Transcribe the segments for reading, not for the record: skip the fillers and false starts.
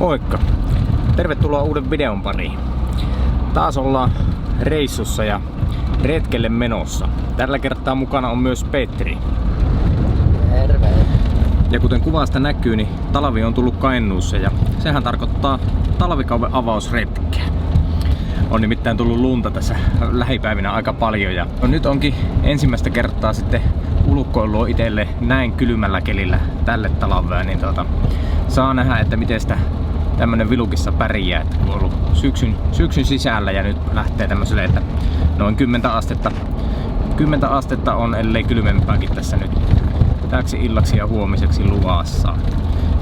Moikka! Tervetuloa uuden videon pariin. Taas ollaan reissussa ja retkelle menossa. Tällä kertaa mukana on myös Petri. Terve! Ja kuten kuvasta näkyy, niin talvi on tullut Kainuussa ja sehän tarkoittaa talvikauden avausretkeä. On nimittäin tullut lunta tässä lähipäivinä aika paljon ja nyt onkin ensimmäistä kertaa sitten ulkoilua itselle näin kylmällä kelillä tälle talvea, niin saa nähdä, että miten sitä tämmönen vilukissa pärjää, että kun on ollut syksyn sisällä ja nyt lähtee tämmöiselle, että noin 10 astetta on, ellei kylmempääkin tässä nyt täksi illaksi ja huomiseksi luvassa.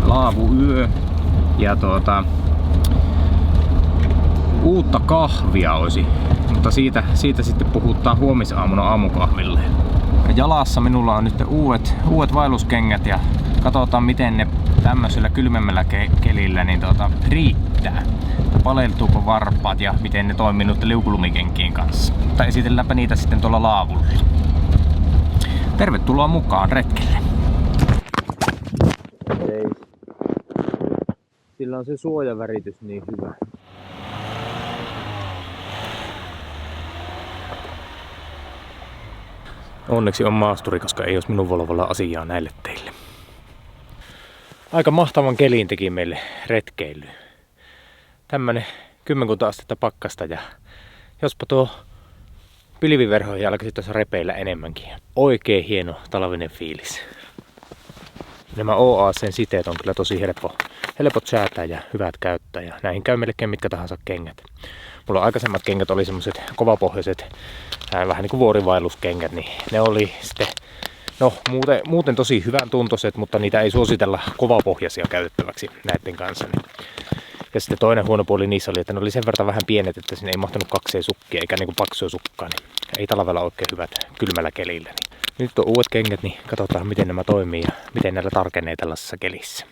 Laavuyö ja uutta kahvia olisi, mutta siitä sitten puhuttaa huomisaamuna aamukahville. Jalassa minulla on nyt uudet vaelluskengät ja katsotaan miten ne tämmöisellä kylmemmällä kelillä niin riittää. Paleltuuko varpaat ja miten ne toimii nyt liukulumikenkien kanssa. Mutta esitelläänpä niitä sitten tuolla laavulla. Tervetuloa mukaan retkelle. Sillä on se suojaväritys niin hyvä. Onneksi on maasturi, koska ei olisi minun Volvolla asiaa näille teille. Aika mahtavan kelin teki meille retkeily. Tämmönen 10 astetta pakkasta ja jospa tuo pilviverho alkaisi tuossa repeillä enemmänkin. Oikein hieno talvinen fiilis. Nämä OAC:n siteet on kyllä tosi helpot säätää ja hyvät käyttää ja näihin käy melkein mitkä tahansa kengät. Mulla aikaisemmat kengät oli semmoset kovapohjaiset, vähän niin kuin vuorivaelluskengät, niin ne oli sitten, no muuten tosi hyvän tuntuiset, mutta niitä ei suositella kovapohjaisia käytettäväksi näiden kanssa. Ja sitten toinen huono puoli niissä oli, että ne oli sen verran vähän pienet, että sinne ei mahtunut 2 sukkia eikä niinku paksuja sukkaa, niin ei talvella oikein hyvät kylmällä kelillä. Nyt on uudet kengät, niin katsotaan miten nämä toimii ja miten näillä tarkenee tällaisessa kelissä.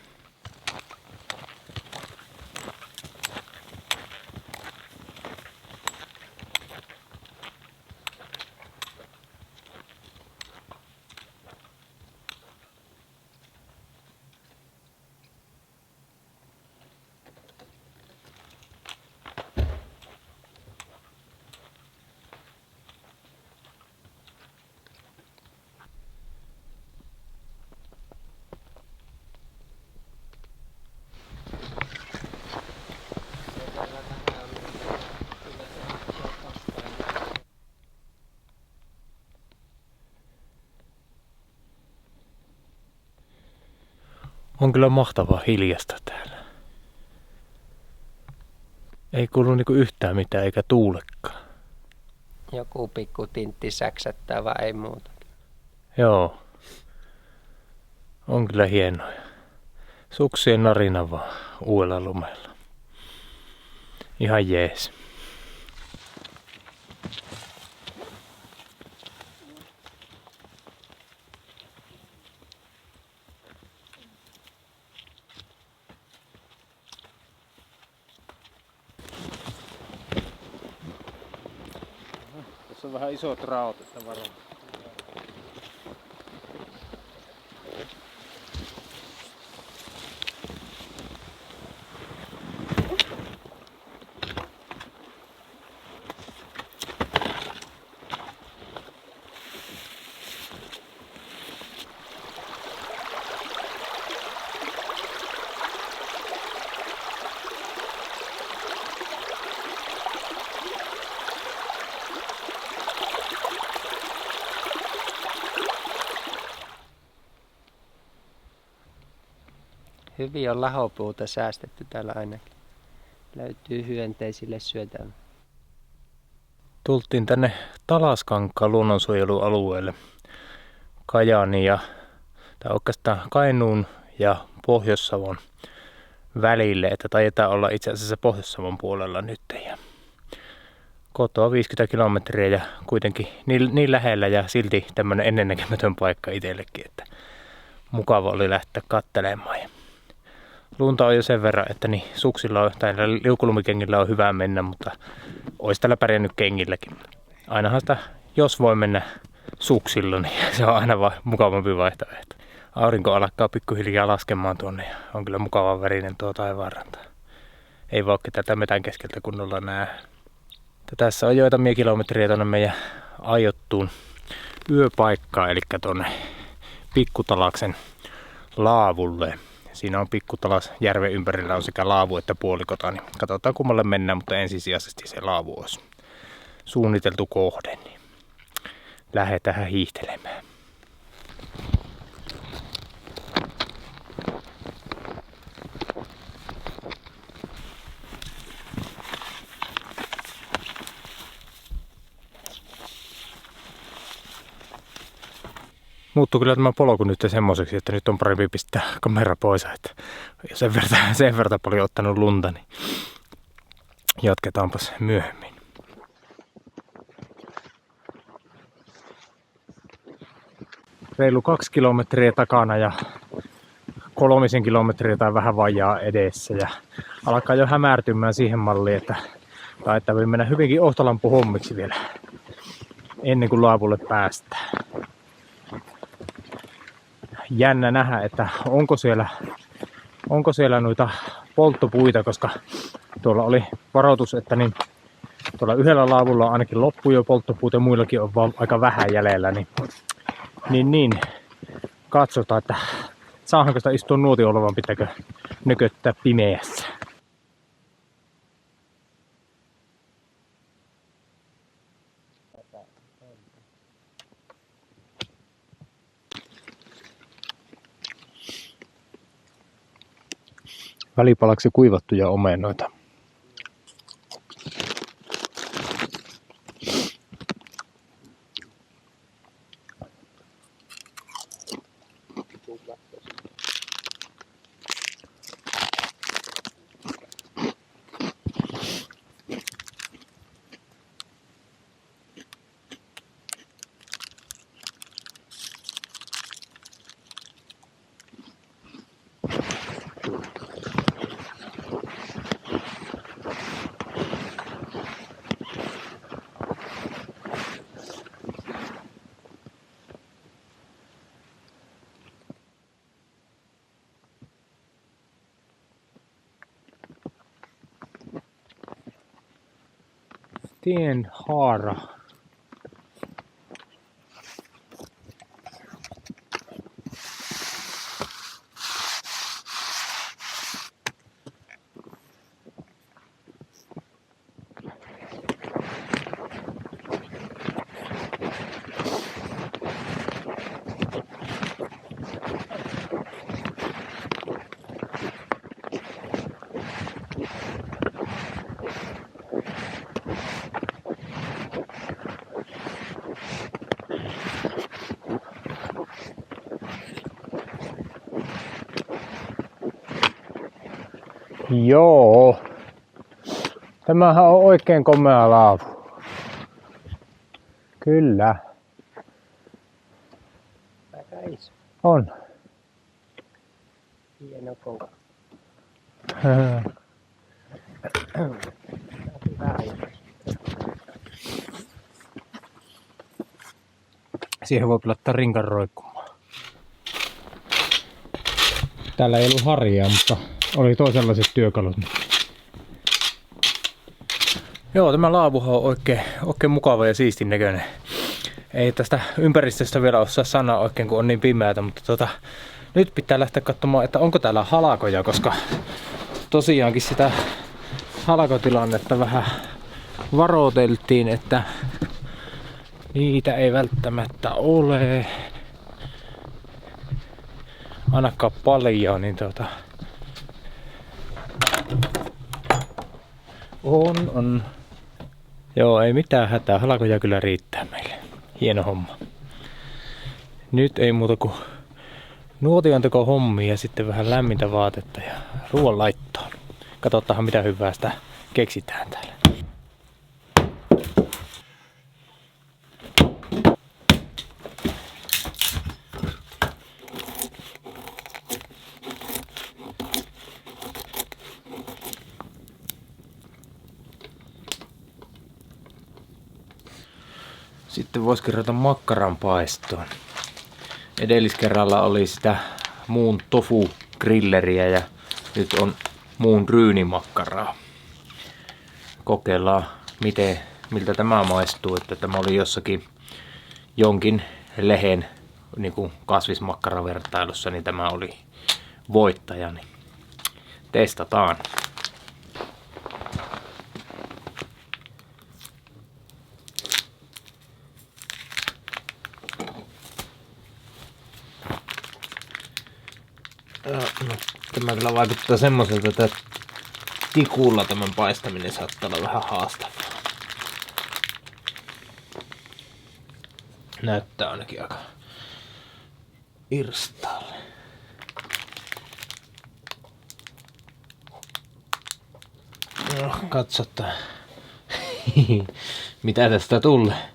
On kyllä mahtavaa hiljasta täällä. Ei kuulu niinku yhtään mitään eikä tuulekaan. Joku pikku tintti säksättää, vaan ei muuta. Joo. On kyllä hienoja. Suksien narina vaan uudella lumella. Ihan jees. Tässä on vähän isot raot, että varmaan. Hyvin on lahopuuta säästetty täällä ainakin. Löytyy hyönteisille syötävää. Tultiin tänne Talaskankaan luonnonsuojelualueelle Kajaani tai oikeastaan Kainuun ja Pohjois-Savon välille, että taitaa olla itse asiassa Pohjois-Savon puolella nyt. Ja kotoa 50 kilometriä ja kuitenkin niin lähellä ja silti tämmönen ennennäkemätön paikka itsellekin, että mukava oli lähteä katselemaan. Lunta on jo sen verran, että niin suksilla tai liukulumikengillä on hyvä mennä, mutta olisi tällä pärjännyt kengilläkin. Ainahan sitä, jos voi mennä suksilla, niin se on aina vaan mukavampi vaihtoehto. Aurinko alkaa pikkuhiljaa laskemaan tuonne ja on kyllä mukavan värinen tuo taivaanranta. ei voi tätä metän keskeltä kunnolla näe. Tässä on joitamia kilometriä tuonne meidän aiottuun yöpaikkaan, eli tuonne Pikkutalaksen laavulle. Siinä on Pikkutalas järven ympärillä on sekä laavu että puolikota, niin katsotaan kummalle mennään, mutta ensisijaisesti se laavu olisi suunniteltu kohde, niin lähdetään hiihtelemään. Muuttuu kyllä tämä polku nyt semmoiseksi, että nyt on parempi pistää kamera pois, että sen verran paljon ottanut lunta, niin jatketaanpas myöhemmin. Reilu 2 kilometriä takana ja 3 kilometriä tai vähän vajaa edessä ja alkaa jo hämärtymään siihen malliin, että taitaa mennä hyvinkin ohtolampuhommiksi vielä ennen kuin laavulle päästään. Jännä nähdä, että onko siellä noita polttopuita, koska tuolla oli varoitus, että niin tuolla yhdellä laavulla on ainakin loppu jo polttopuut ja muillakin on vaan aika vähän jäljellä, niin katsotaan, että saadaanko sitä istua nuotiolla vai pitääkö nököttää pimeässä. Välipalaksi kuivattuja omenoita. Stenhaara. Joo. Tämähän on oikein komea laavu. Kyllä. Aika iso. On. Hieno kova. Siihen voi laittaa rinkan roikkumaan. Täällä ei ollut harjaa, mutta oli toisenlaiset työkalut. Joo, tämä laavuhan on oikein mukava ja siistin näköinen. Ei tästä ympäristöstä vielä osaa sanoa oikein, kun on niin pimeätä, mutta nyt pitää lähteä katsomaan, että onko täällä halakoja, koska tosiaankin sitä halakotilannetta vähän varoiteltiin, että niitä ei välttämättä ole ainakaan paljon, niin on. Joo, ei mitään hätää, halakoja kyllä riittää meille. Hieno homma. Nyt ei muuta kuin nuotionteko hommia ja sitten vähän lämmintä vaatetta ja ruoan laittoon. Katsotaan mitä hyvää sitä keksitään täällä. Sitten voisi kerrata makkaran paistoon. Edelliskerralla oli sitä muun tofu grilleriä ja nyt on muun ryynimakkaraa. Kokeillaan miltä tämä maistuu, että tämä oli jossakin jonkin lehen niin kuin kasvismakkaravertailussa, niin tämä oli voittaja. Niin testataan. No, tämä kyllä vaikuttaa semmoiselta, että tikulla tämän paistaminen saattaa olla vähän haastavaa. Näyttää ainakin aika irstaalle. No, katsotaan. Mitä tästä tulee.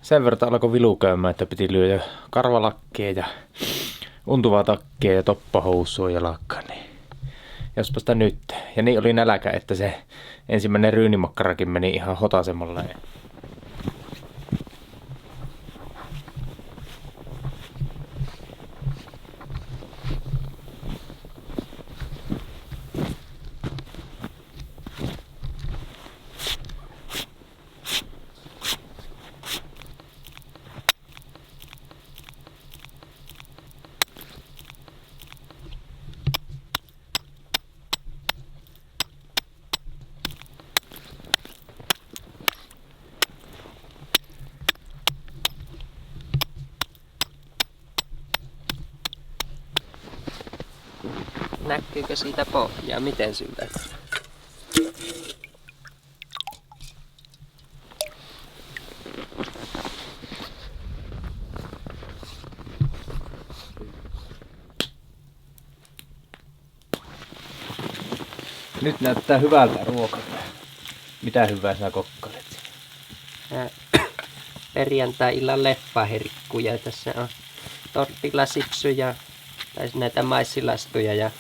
Sen verran alkoi vilu käymään, että piti lyödä karvalakkeja ja untuvaa takkia ja toppahousua jalakkaan. Niin jospa sitä nyt. Ja niin oli nälkä, että se ensimmäinen ryynimakkarakin meni ihan hotasemalla. Näkyykö siitä pohjaa? Miten syvät? Nyt näyttää hyvältä ruokalta. Mitä hyvää sinä kokkailet? Perjantai-illan leppäherkkuja. Tässä on tortillasipsuja, tai näitä maissilastuja ja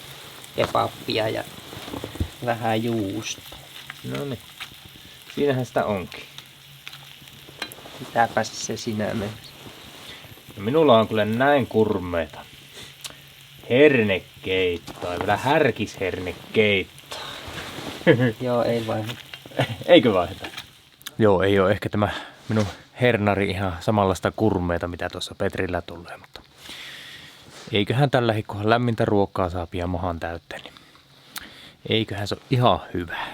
kebappia ja vähän juustoa. No niin, siinähän sitä onkin. Mitäpäs se sinä mennessä? No, minulla on kyllä näin kurmeita hernekeittoa ja vielä härkishernekeittoa. Joo, ei vaihda. Eikö vaihda? Joo, ei ole ehkä tämä minun hernari ihan samanlaista kurmeita, mitä tuossa Petrillä tulee, mutta eiköhän tällä hetkellä lämmintä ruokaa saa pian mahan täyteen, niin eiköhän se ole ihan hyvä.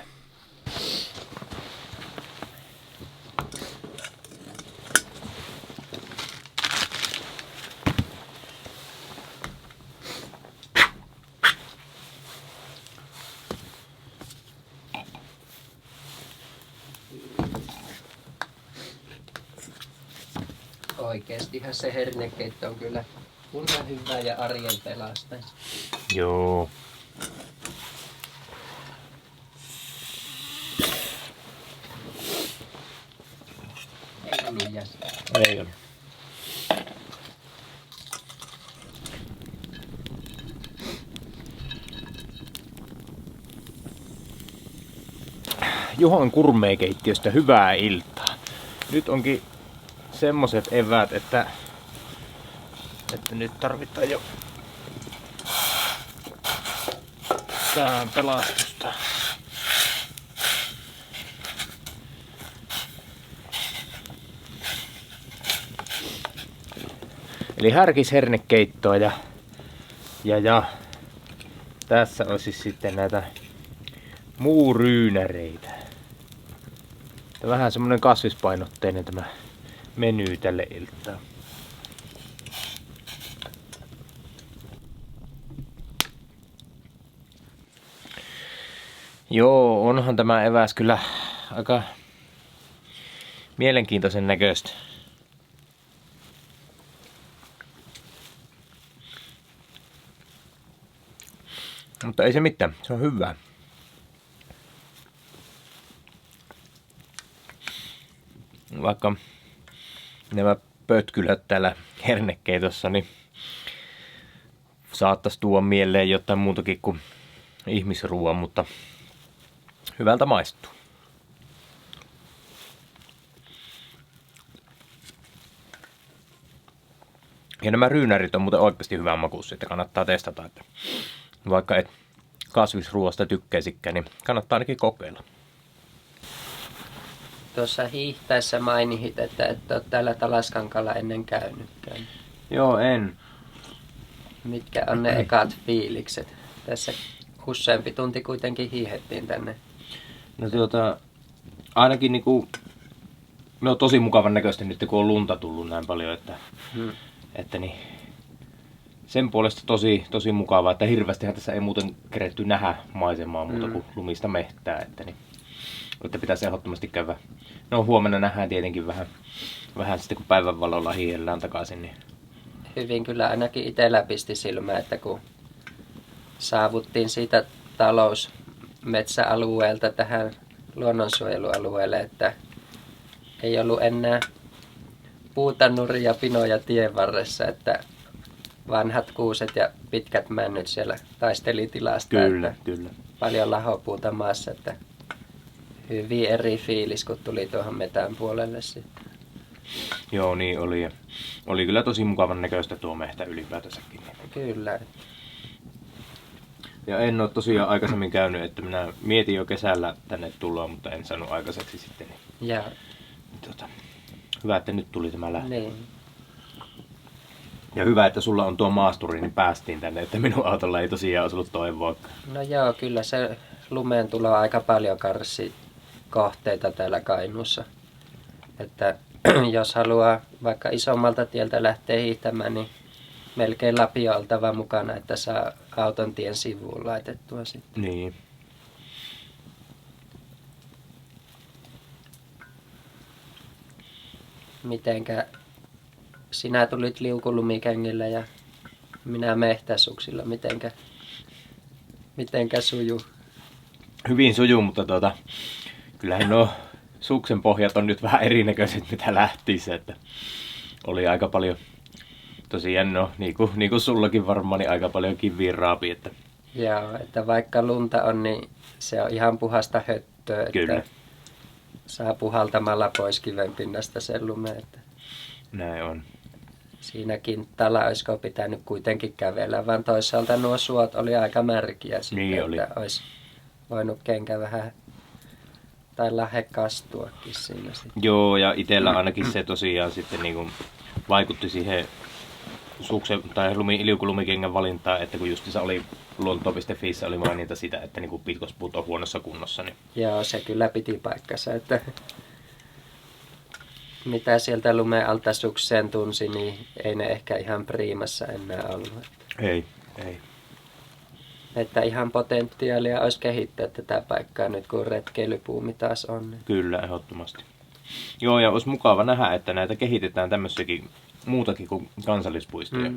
Oikeestihan se hernekeitto on kyllä kunnan hyvä ja arjen pelastaja. Joo. Ei liias. Ei ole. Juhon Kurmeekeittiöstä hyvää iltaa. Nyt onkin semmoset eväät, että nyt tarvitaan jo tähän pelastusta. Eli härkishernekeittoa ja tässä on siis sitten näitä muuryynäreitä. Vähän semmonen kasvispainotteinen tämä meny tälle iltaan. Joo, onhan tämä eväs kyllä aika mielenkiintoisen näköistä. Mutta ei se mitään, se on hyvää. Vaikka nämä pötkylät täällä hernekeitossa, niin saattaisi tuoda mieleen jotain muutakin kuin ihmisruoan, mutta hyvältä maistuu. Ja nämä ryynärit on muuten oikeasti hyvän makuisia, että kannattaa testata. Että vaikka et kasvisruoasta tykkäisikään, niin kannattaa ainakin kokeilla. Tuossa hiihtäessä mainitsit, että et ole täällä Talaskankalla ennen käynytkään. Joo, en. Mitkä on ne ekat fiilikset? Tässä useampi tunti kuitenkin hiihettiin tänne. No ainakin niinku, ne on tosi mukavan näköistä nyt, kun on lunta tullut näin paljon, että niin, sen puolesta tosi mukavaa, että hirveästihän tässä ei muuten keretty nähdä maisemaa muuta kuin lumista mehtää, että pitäisi ehdottomasti käydä. No huomenna nähdään tietenkin vähän sitten kun päivänvalolla hiihellään takaisin. Niin. Hyvin kyllä ainakin itsellä pisti silmää, että kun saavuttiin siitä talousmetsäalueelta tähän luonnonsuojelualueelle, että ei ollut enää puutannuria pinoja tien varressa, että vanhat kuuset ja pitkät männyt siellä taisteli tilasta. Kyllä. Paljon lahopuuta maassa, että hyvin eri fiilis, kun tuli tuohon metän puolelle sitten. Joo, niin oli. Ja oli kyllä tosi mukavan näköistä tuo mehtä ylipäätänsäkin. Kyllä. Ja en ole tosiaan aikaisemmin käynyt, että minä mietin jo kesällä tänne tulla, mutta en saanut aikaiseksi sitten. Ja. Hyvä, että nyt tuli tämä lähtö. Niin. Ja hyvä, että sulla on tuo maasturi, niin päästiin tänne, että minun autolla ei tosiaan olisi ollut toivoa. No joo, kyllä se lumeen tulo aika paljon karsii kohteita täällä Kainuussa. Että jos haluaa vaikka isommalta tieltä lähteä hiihtämään, niin melkein lapio oltava mukana, että saa auton tien sivuun laitettua sitten. Niin. Mitenkä sinä tulit liukulumikengillä ja minä mehtäsuksilla, mitenkä sujuu? Hyvin sujuu, mutta kyllähän nuo suksen pohjat on nyt vähän erinäköiset mitä lähtiessä, että oli aika paljon tosiaan niin kuin sullakin varmaan niin aika paljon kiviä raapi, että joo, että vaikka lunta on, niin se on ihan puhasta höttöä, kyllä. Että saa puhaltamalla pois kiven pinnasta sen lumeen, että näin on. siinä kintaalla olisiko pitänyt kuitenkin kävellä, vaan toisaalta nuo suot oli aika märkiä sitten, Niin oli. että olisi voinut kenkä vähän tai lähde kastuakin siinä sitten. Joo, ja itsellä ainakin se tosiaan sitten niin kuin vaikutti siihen suksen tai liukulumikengän valintaan, että kun justiinsa oli luonto.fiissä oli maininta sitä, että niin kuin pitkospuut on huonossa kunnossa. Niin Joo, se kyllä piti paikkansa, että mitä sieltä lumen alta sukseen tunsi, niin ei ne ehkä ihan priimassa enää ollut. Ei. Että ihan potentiaalia olisi kehittää tätä paikkaa nyt, kun retkeilypuumi taas on. Kyllä, ehdottomasti. Joo, ja olisi mukava nähdä, että näitä kehitetään tämmöissäkin muutakin kuin kansallispuistoja.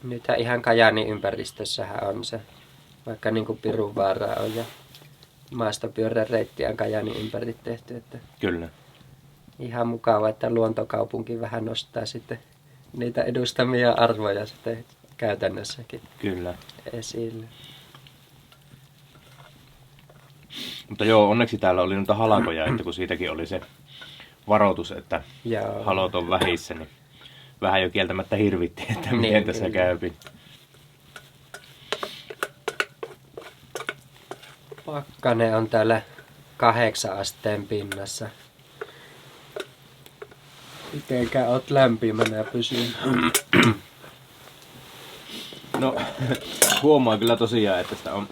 Nythän ihan Kajaanin ympäristössähän on se, vaikka niin kuin Pirunvaara on ja maastopyörän reittiä on Kajaanin ympäri tehty. Että Kyllä. ihan mukava, että luontokaupunki vähän nostaa sitten niitä edustamia arvoja sitten käytännössäkin Kyllä. esille. Mutta joo, onneksi täällä oli noita halakoja, että kun siitäkin oli se varoitus, että Joo. halot on vähissä, niin vähän jo kieltämättä hirvitti, että miten Niin, tässä kyllä. käypi. Pakkanen on täällä 8 asteen pinnassa. Mitenkä oot lämpimänä pysynyt? No, huomaa kyllä tosiaan, että sitä on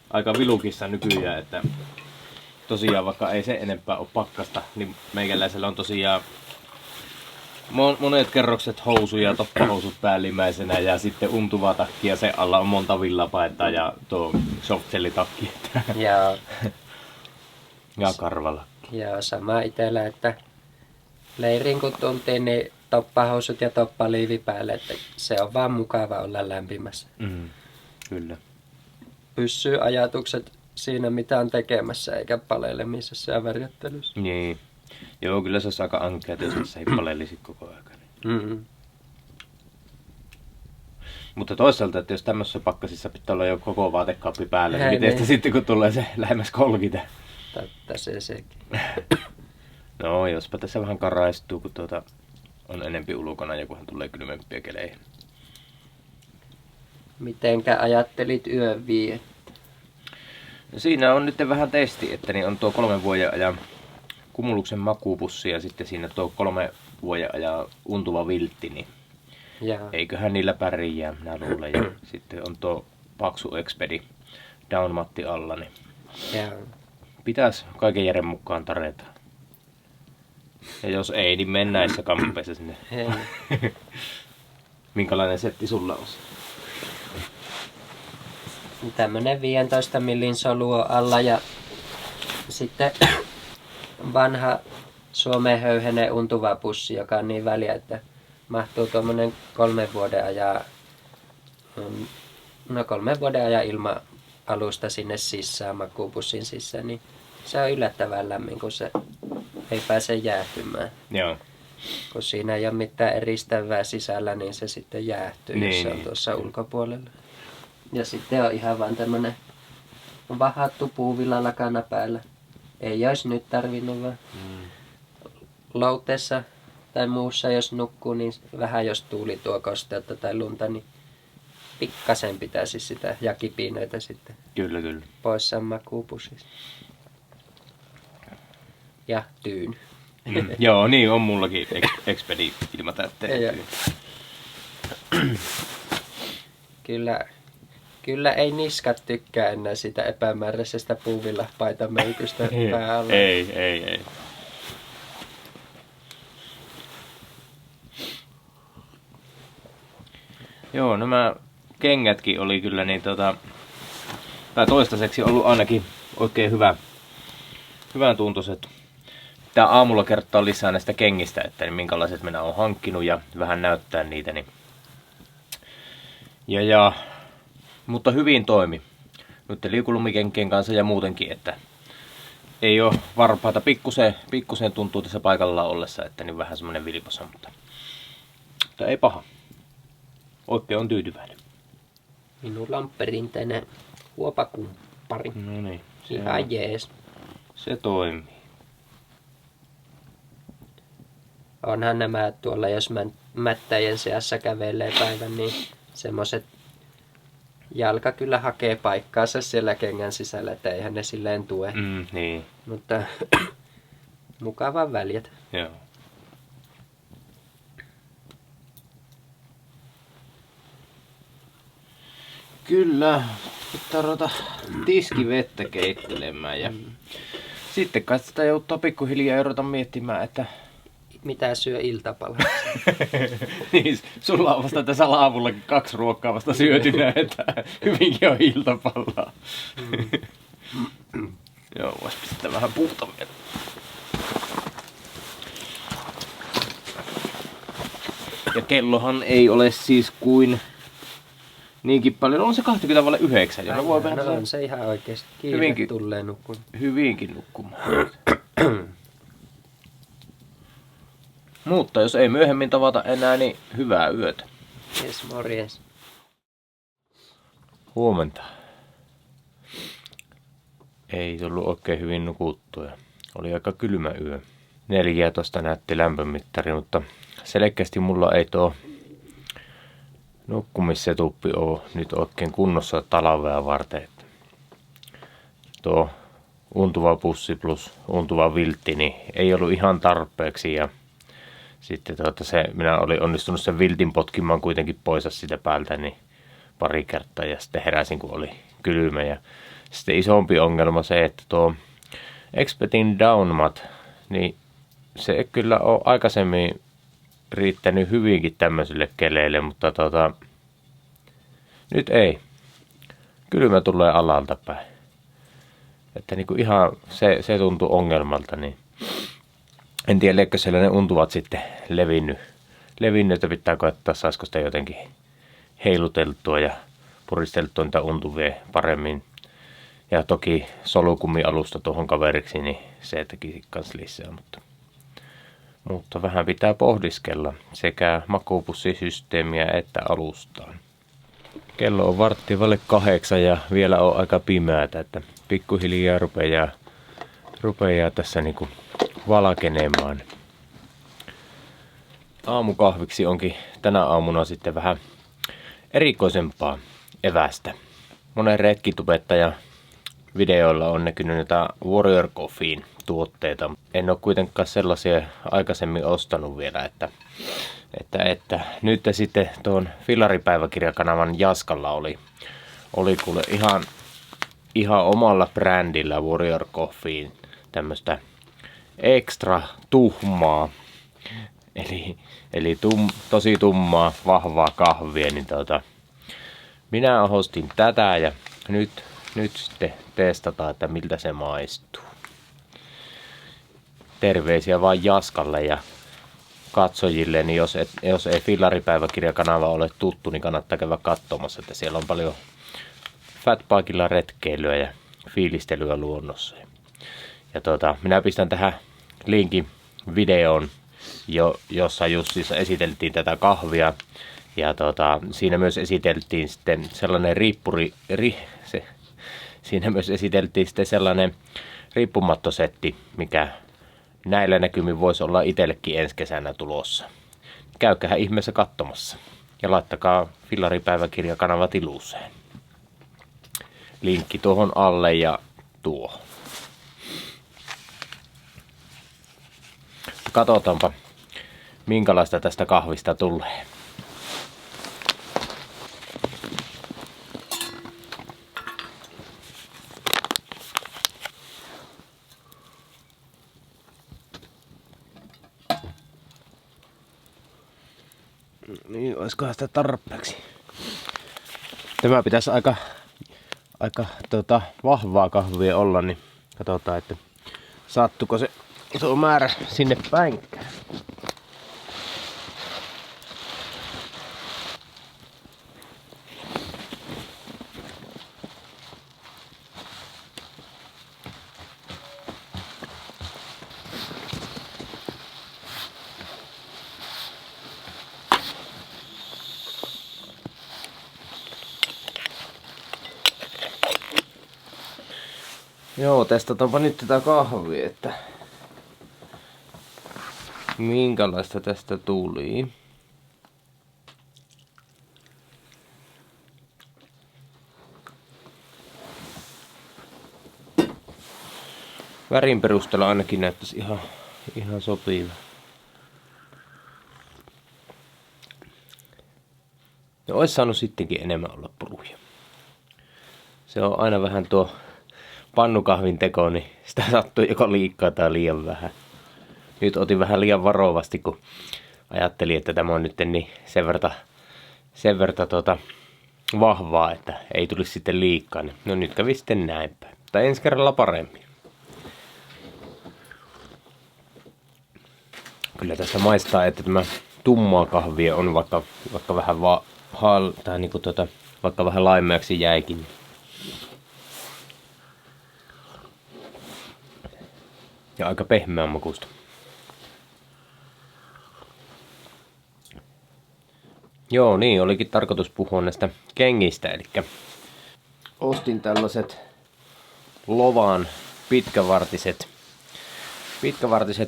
aika vilukissa nykyään, että tosiaan vaikka ei se enempää ole pakkasta, niin meikäläisellä on tosiaan monet kerrokset housuja, toppahousut päällimmäisenä ja sitten untuva takki ja sen alla on monta villapaitaa ja tuo softshell-takki ja karvala. Ja sama itellä, että leirin kun tultiin, niin toppahousut ja toppaliivi päälle, että se on vaan mukava olla lämpimässä. Kyllä. Pysyy ajatukset siinä, mitä on tekemässä, eikä palelemisessa ja värjättelyssä. Niin. Joo, kyllä se olisi aika ankeata, jos tässä ei palelisi koko ajan. Mm-hmm. Mutta toisaalta, että jos tämmöisessä pakkasissa pitää olla jo koko vaatekaappi päällä, niin Hei, miten sitä niin. sitten kun tulee se lähemmäs 30? Totta sekin. No, jospa tässä vähän karaistuu, kun on enempi ulkona ja kunhan tulee kylmempiä kelejä. Mitenkä ajattelit yön vie? No siinä on nyt vähän testi, että niin on tuo 3 vuoden ajan Kumuluksen makuupussi ja sitten siinä tuo 3 vuoden ajan untuva viltti, niin Jaa. eiköhän niillä pärjää, minä luulen. Ja sitten on tuo paksu Expedi downmatti alla, niin Jaa. pitäisi kaiken järjen mukaan tarjota. Ja jos ei, niin mennään näissä kampeissa sinne. Hei. Minkälainen setti sulla on? Tämmönen 15 millin solu on alla ja sitten vanha Suomen höyhenen untuva pussi, joka on niin väliä, että mahtuu tuommoinen 3 vuoden ajan, 3 vuoden ajan ilman alusta sinne sisään, makuupussin sisään, niin se on yllättävän lämmin, kun se ei pääse jäähtymään. Joo. Kun siinä ei ole mitään eristävää sisällä, niin se sitten jäähtyy, jos Niin, se on niin. tuossa ulkopuolella. Ja sitten on ihan vaan tämmönen vahattu puuvillalakana päällä. Ei olisi nyt tarvinnut vaan louteessa tai muussa, jos nukkuu, niin vähän jos tuuli tuo kosteutta tai lunta, niin pikkasen pitäisi sitä ja kipinöitä sitten Kyllä, kyllä. pois sen makuupusista. Ja tyyny. Joo, niin on mullakin Expedi ilmatäytteinen. Joo. Kyllä ei niskat tykkää enää sitä epämääräisestä puuvillapaitameikystä päällä. Ei. Joo, nämä kengätkin oli kyllä niin tai toistaiseksi ollut ainakin oikein hyvän tuntuiset. Tää aamulla kertoo lisää näistä kengistä, että niin minkälaiset minä olen hankkinut ja vähän näyttää niitä. Niin. Mutta hyvin toimi. Nyt liikulumikenkkien kanssa ja muutenkin, että ei ole varpaita. Pikkusen tuntuu tässä paikallaan ollessa, että niin vähän semmonen vilposa, mutta ei paha. Oikein on tyytyväinen. Minulla on perinteinen huopakumppari. No niin, Ihan jees. se toimii. Onhan nämä tuolla, jos mättäjien seassa kävelee päivän, niin semmoset jalka kyllä hakee paikkaansa siellä kengän sisällä, että eihän ne silleen tue. Niin, Mutta mukava väljät. joo. Kyllä, pitää ruveta tiskivettä keittelemään ja sitten kai sitä joutuu pikkuhiljaa ruveta miettimään, että Mitä syö iltapalaksi? niin, sulla on vasta tässä aamullakin 2 ruokaa vasta syötynä, että hyvinkin on iltapalaa. Joo, vois pistää vähän puuta vielä. Ja kellohan ei ole siis kuin niinkin paljon. On se 29. Ja voi vähän No on se ihan oikeesti. Kiire Hyvinkin. tulee nukkun. hyvinkin nukkumaan. Mutta jos ei myöhemmin tavata enää, niin hyvää yötä. Jes, morjes. Huomenta. Ei tullut oikein hyvin nukuttua. Oli aika kylmä yö. 14 näytti lämpömittari, mutta selkeästi mulla ei tuo nukkumissetuppi ole nyt oikein kunnossa talvea varten. Tuo untuva pussi plus untuva viltti niin ei ollut ihan tarpeeksi ja sitten minä olin onnistunut sen viltin potkimaan kuitenkin pois sitä päältä niin pari kertaa ja sitten heräsin kun oli kylmä ja sitten isompi ongelma se, että tuo Expedin Downmat, niin se ei kyllä ole aikaisemmin riittänyt hyvinkin tämmöisille keleille, mutta nyt ei. Kylmä tulee alalta päin. Että niinku ihan se tuntuu ongelmalta, niin en tiedä, eikö siellä ne untuvat sitten levinnyt, että pitää koettaa, saisiko sitä jotenkin heiluteltua ja puristeltua niitä untuvia paremmin. Ja toki solukummialusta tuohon kaveriksi, niin se teki kans lisää, mutta vähän pitää pohdiskella sekä makuupussisysteemiä että alustaan. Kello on 7:15 ja vielä on aika pimeätä, että pikkuhiljaa rupeaa tässä niinku valkenemaan. Aamukahviksi onkin tänä aamuna sitten vähän erikoisempaa evästä. Monen retkitubettajan videoilla on näkynyt jotain Warrior Coffeen tuotteita. En ole kuitenkaan sellaisia aikaisemmin ostanut vielä, että nyt sitten tuon Fillaripäiväkirjakanavan Jaskalla oli kuule ihan omalla brändillä Warrior Coffeen tämmöstä ekstra tuhmaa, eli tosi tummaa, vahvaa kahvia, niin minä ostin tätä ja nyt sitten testataan, että miltä se maistuu. Terveisiä vaan Jaskalle ja katsojille, niin jos ei Fillaripäiväkirjakanava ole tuttu, niin kannattaa käydä katsomassa, että siellä on paljon fatbikella retkeilyä ja fiilistelyä luonnossa. Ja minä pistän tähän linkin videoon, jossa Jussissa esiteltiin tätä kahvia. Ja siinä myös esiteltiin sitten sellainen sellainen riippumattosetti, mikä näillä näkymin voisi olla itsellekin ensi kesänä tulossa. Käykää ihmeessä katsomassa ja laittakaa Fillaripäiväkirjakanava tiluuseen. Linkki tuohon alle ja tuohon. Katsotaanpa, minkälaista tästä kahvista tulee. Niin, olisikohan sitä tarpeeksi. Tämä pitäisi aika vahvaa kahvia olla, niin katsotaan, että sattuko se tuo määrä sinne päinkään. Joo, testataanpa nyt tätä kahvia, että minkälaista tästä tuli. Värin perusteella ainakin näyttäisi ihan sopiva. Ja olisi saanut sittenkin enemmän olla puruja. Se on aina vähän tuo pannukahvin teko, niin sitä sattuu joko liikaa tai liian vähän. Nyt otin vähän liian varovasti, kun ajattelin, että tämä on nyt niin sen verta vahvaa, että ei tulisi sitten liikaa. No nyt kävi sitten näin päin. Tai ensi kerralla paremmin. Kyllä tästä maistaa, että tämä tummaa kahvia on vaikka vähän vaikka vähän laimeaksi jäikin. Ja aika pehmeän makuista. Joo, niin olikin tarkoitus puhua näistä kengistä, eli ostin tällaiset Lovan pitkävartiset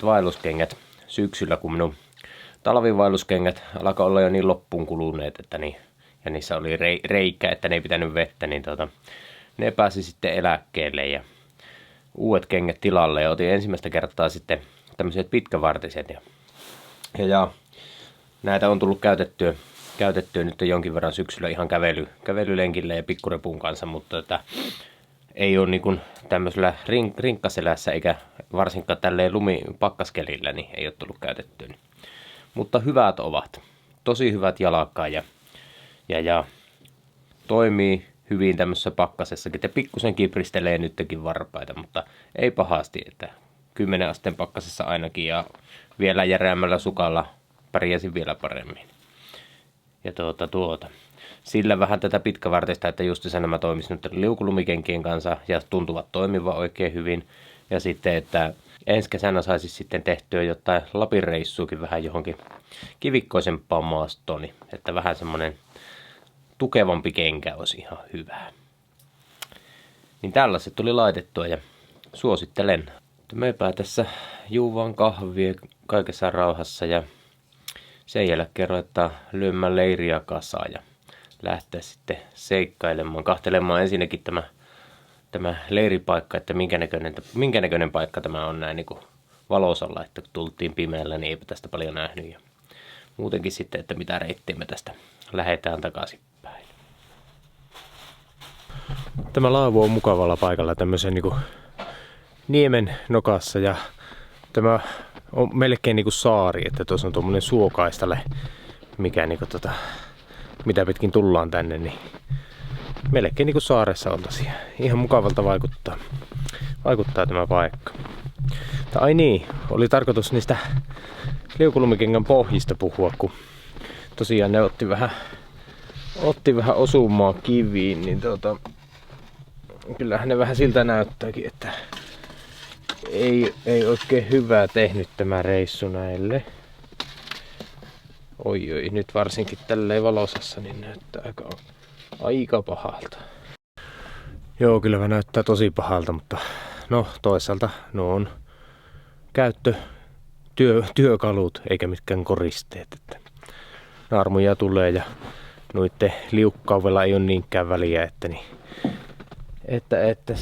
vaelluskengät syksyllä, kun minun talvivaelluskengät alkoi olla jo niin loppuun kuluneet, että ja niissä oli reikä, että ne ei pitänyt vettä, niin ne pääsi sitten eläkkeelle ja uudet kengät tilalle ja otin ensimmäistä kertaa sitten tämmöiset pitkävartiset ja näitä on tullut käytettyä nyt jonkin verran syksyllä ihan kävelylenkillä ja pikkurepun kanssa, mutta ei ole niin kuin tämmöisellä rinkkaselässä eikä varsinkaan tälleen lumipakkaskelillä, niin ei ole tullut käytettyä. Mutta hyvät ovat, tosi hyvät jalakkaan ja toimii hyvin tämmöisessä pakkasessakin, että pikkusen kipristelee nytkin varpaita, mutta ei pahasti, että 10 asteen pakkasessa ainakin ja vielä järeämmällä sukalla pärjäsin vielä paremmin. Ja sillä vähän tätä pitkävartista, että justiinsa nämä toimisivat nyt liukulumikenkien kanssa ja tuntuvat toimivan oikein hyvin. Ja sitten, että ensi kesänä saisi sitten tehtyä jotain Lapin reissuukin vähän johonkin kivikkoisempaan maastoon, että vähän semmoinen tukevampi kenkä olisi ihan hyvä. Niin tällaiset tuli laitettua ja suosittelen. Meipä tässä juuvaan kahvia kaikessa rauhassa ja sen jälkeen ruvetaan lyömään leiriä kasaan ja lähteä sitten seikkailemaan, kahtelemaan ensinnäkin tämä leiripaikka, että minkä näköinen paikka tämä on näin niin kuin valosalla, että kun tultiin pimeällä, niin eipä tästä paljon nähnyt. Ja muutenkin sitten, että mitä reittiä me tästä lähdetään takaisinpäin. Tämä laavu on mukavalla paikalla tämmöisen niin kuin niemen nokassa ja tämä on melkein niin kuin saari, että tuossa on tuommoinen suokaistale, mikä niin kuin mitä pitkin tullaan tänne, niin melkein niin kuin saaressa oltaisiin. Ihan mukavalta vaikuttaa tämä paikka. Ai niin, oli tarkoitus niistä liukulumikengän pohjista puhua, kun tosiaan ne otti vähän osumaa kiviin, niin kyllähän ne vähän siltä näyttääkin, että ei oikein hyvää tehnyt tämä reissu näille. Oi, nyt varsinkin tälleen valosassa, niin näyttää aika pahalta. Joo, kyllä näyttää tosi pahalta, mutta no toisaalta no on työkalut eikä mitkään koristeet. Että naarmuja tulee ja noitten liukkaudella ei ole niinkään väliä, että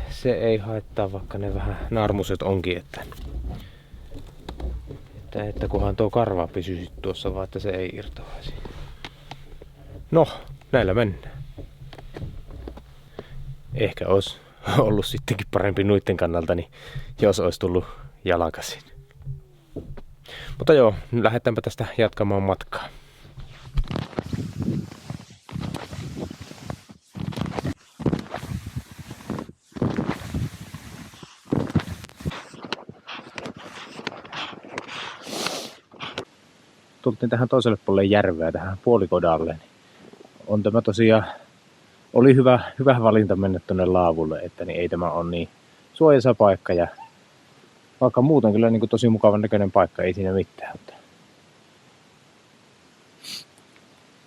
se ei haittaa, vaikka ne vähän naarmuset onkin, että kunhan tuo karva pysyisi tuossa vaan, että se ei irtoaisi. No, näillä mennään. Ehkä olisi ollut sittenkin parempi nuitten kannalta, niin jos olisi tullut jalkaisin. Mutta joo, lähdetäänpä tästä jatkamaan matkaa. Tultiin tähän toiselle puolelle järveä, tähän puolikodalle. Niin on tämä tosiaan, oli hyvä valinta mennä tuonne laavulle, että niin ei tämä ole niin suojassa paikka ja vaikka muuten kyllä niin kuin tosi mukavan näköinen paikka, ei siinä mitään. Mutta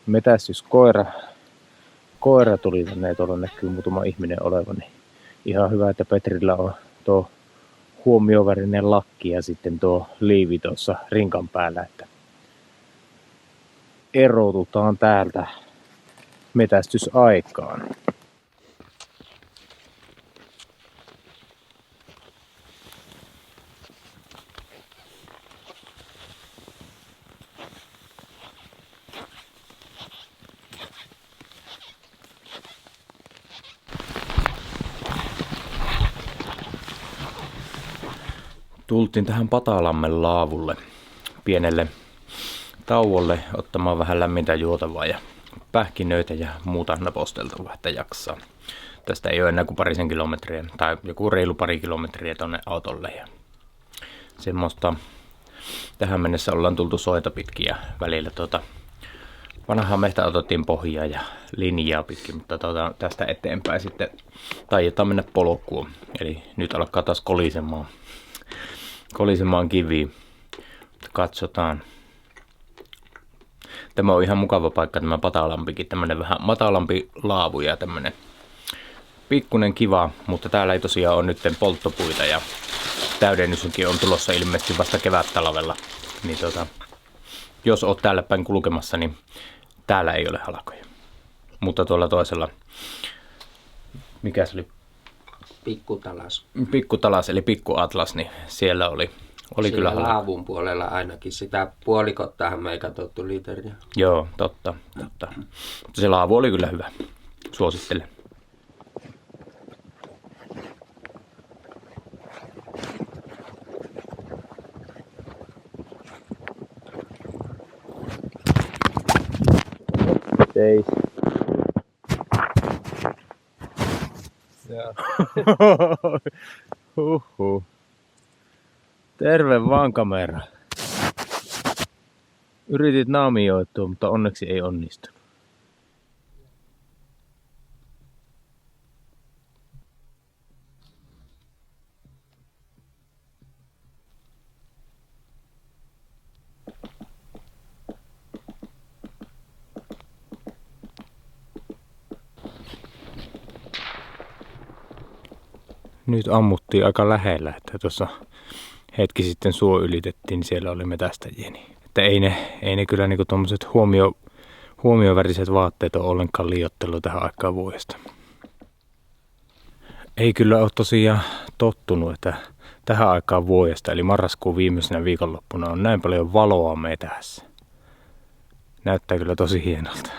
metästyskoira tuli tänne ja tuolla näkyy muutama ihminen olevan, niin ihan hyvä, että Petrillä on tuo huomiovärinen lakki ja sitten tuo liivi tuossa rinkan päällä, että erotutaan täältä metästysaikaan. Tultiin tähän Patalammen laavulle pienelle tauolle ottamaan vähän lämmintä juotavaa ja pähkinöitä ja muuta naposteltavaa, että jaksaa. Tästä ei ole enää kuin parisen kilometriä tai joku reilu pari kilometriä tonne autolle. Ja semmoista tähän mennessä ollaan tultu soita pitkin ja välillä vanhaa mehtä otettiin pohjaa ja linjaa pitkin, mutta tästä eteenpäin sitten taietaan mennä polkuun. Eli nyt alkaa taas kolisemaan kiviin. Katsotaan. Tämä on ihan mukava paikka, tämä Patalampikin, tämmönen vähän matalampi laavu ja tämmönen pikkunen kiva, mutta täällä ei tosiaan ole nyt polttopuita ja täydennyskin on tulossa ilmeisesti vasta kevättalvella. Niin jos oot täällä päin kulkemassa, niin täällä ei ole halkoja. Mutta tuolla toisella, mikä se oli? Pikkutalas eli Pikkuatlas, niin siellä oli kyllä halkoja. Laavun puolella ainakin, sitä puolikottahan me ei katsottu literiä. Joo, totta. Mutta se laavu oli kyllä hyvä. Suosittelen. Seis. Huhhuh. Terve vaan kamera. Yritit naamioitua, mutta onneksi ei onnistunut. nyt ammuttiin aika lähellä, että tuossa hetki sitten suo ylitettiin, niin siellä oli metästäjiä. Että ei ne kyllä niinku tommoset huomioväriset vaatteet ole ollenkaan liioittelu tähän aikaan vuodesta. Ei kyllä ole tosiaan tottunut, että tähän aikaan vuodesta, eli marraskuun viimeisenä viikonloppuna on näin paljon valoa metässä. Näyttää kyllä tosi hienolta.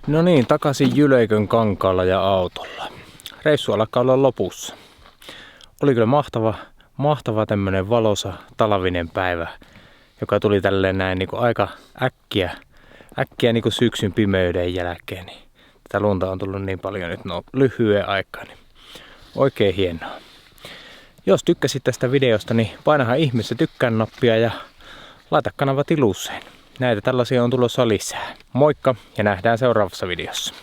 No niin, takaisin Jyleikön kankaalla ja autolla. Reissu alkaa olla lopussa. Oli kyllä mahtava tämmönen valoisa talvinen päivä, joka tuli tälleen näin niin kuin aika äkkiä niin kuin syksyn pimeyden jälkeen. Niin tätä lunta on tullut niin paljon nyt lyhyen aikaan. Niin oikein hienoa. Jos tykkäsit tästä videosta, niin painahan ihmeessä tykkään nappia ja laita kanava tiluuseen. Näitä tällaisia on tulossa lisää. Moikka ja nähdään seuraavassa videossa.